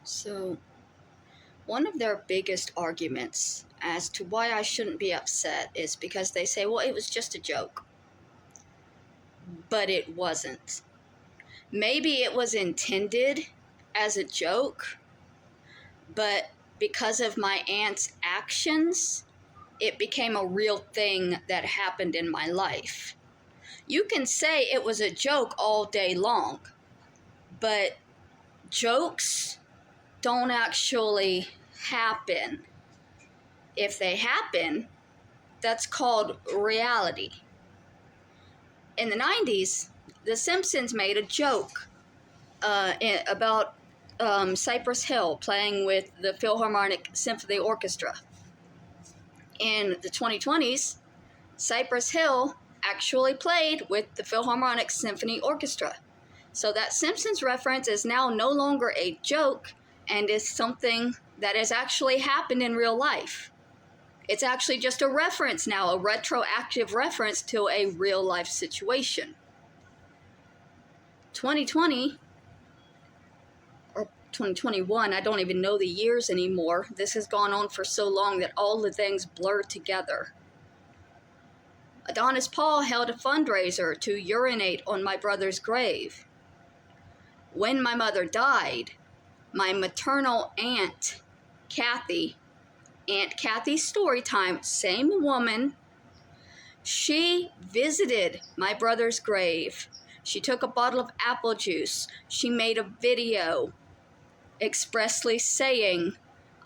So, one of their biggest arguments as to why I shouldn't be upset is because they say, well, it was just a joke. But it wasn't. Maybe it was intended as a joke, but because of my aunt's actions, it became a real thing that happened in my life. You can say it was a joke all day long, but jokes don't actually happen. If they happen, that's called reality. In the 90s, The Simpsons made a joke about Cypress Hill playing with the Philharmonic Symphony Orchestra. In the 2020s, Cypress Hill actually played with the Philharmonic Symphony Orchestra. So that Simpsons reference is now no longer a joke and is something that has actually happened in real life. It's actually just a reference now, a retroactive reference to a real life situation. 2020 or 2021, I don't even know the years anymore. This has gone on for so long that all the things blur together. Adonis Paul held a fundraiser to urinate on my brother's grave. When my mother died, my maternal aunt, Kathy, Aunt Kathy's Storytime, same woman, she visited my brother's grave. She took a bottle of apple juice. She made a video expressly saying,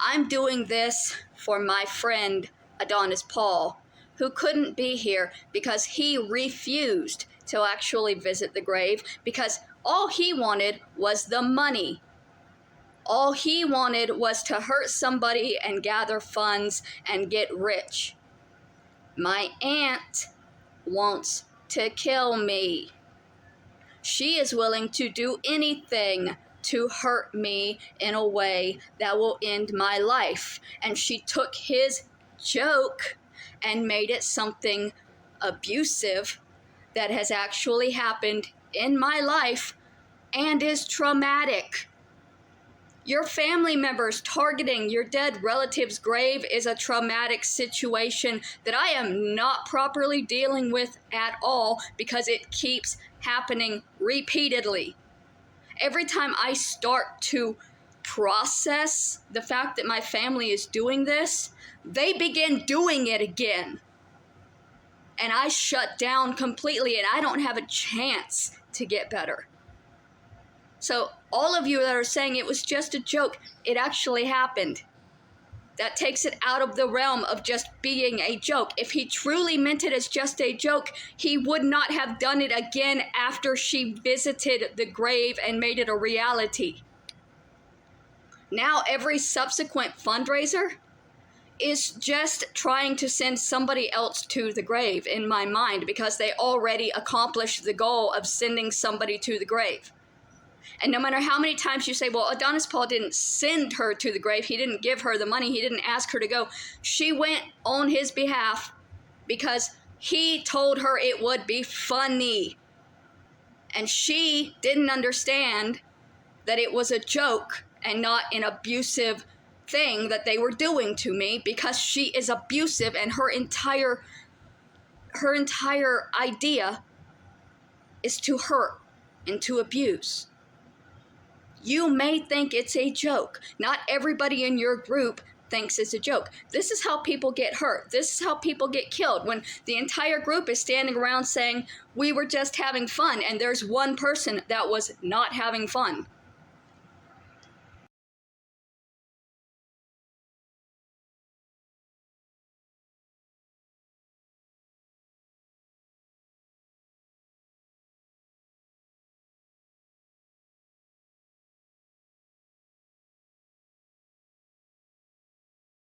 I'm doing this for my friend Adonis Paul, who couldn't be here because he refused to actually visit the grave because all he wanted was the money. All he wanted was to hurt somebody and gather funds and get rich. My aunt wants to kill me. She is willing to do anything to hurt me in a way that will end my life. And she took his joke and made it something abusive that has actually happened in my life and is traumatic. Your family members targeting your dead relative's grave is a traumatic situation that I am not properly dealing with at all because it keeps happening repeatedly. Every time I start to process the fact that my family is doing this, they begin doing it again. And I shut down completely and I don't have a chance to get better. So all of you that are saying it was just a joke, it actually happened. That takes it out of the realm of just being a joke. If he truly meant it as just a joke, he would not have done it again after she visited the grave and made it a reality. Now every subsequent fundraiser is just trying to send somebody else to the grave in my mind because they already accomplished the goal of sending somebody to the grave. And no matter how many times you say, well, Adonis Paul didn't send her to the grave, he didn't give her the money, he didn't ask her to go. She went on his behalf because he told her it would be funny. And she didn't understand that it was a joke and not an abusive thing that they were doing to me because she is abusive and her entire idea is to hurt and to abuse. You may think it's a joke. Not everybody in your group thinks it's a joke. This is how people get hurt. This is how people get killed. When the entire group is standing around saying, we were just having fun, and there's one person that was not having fun.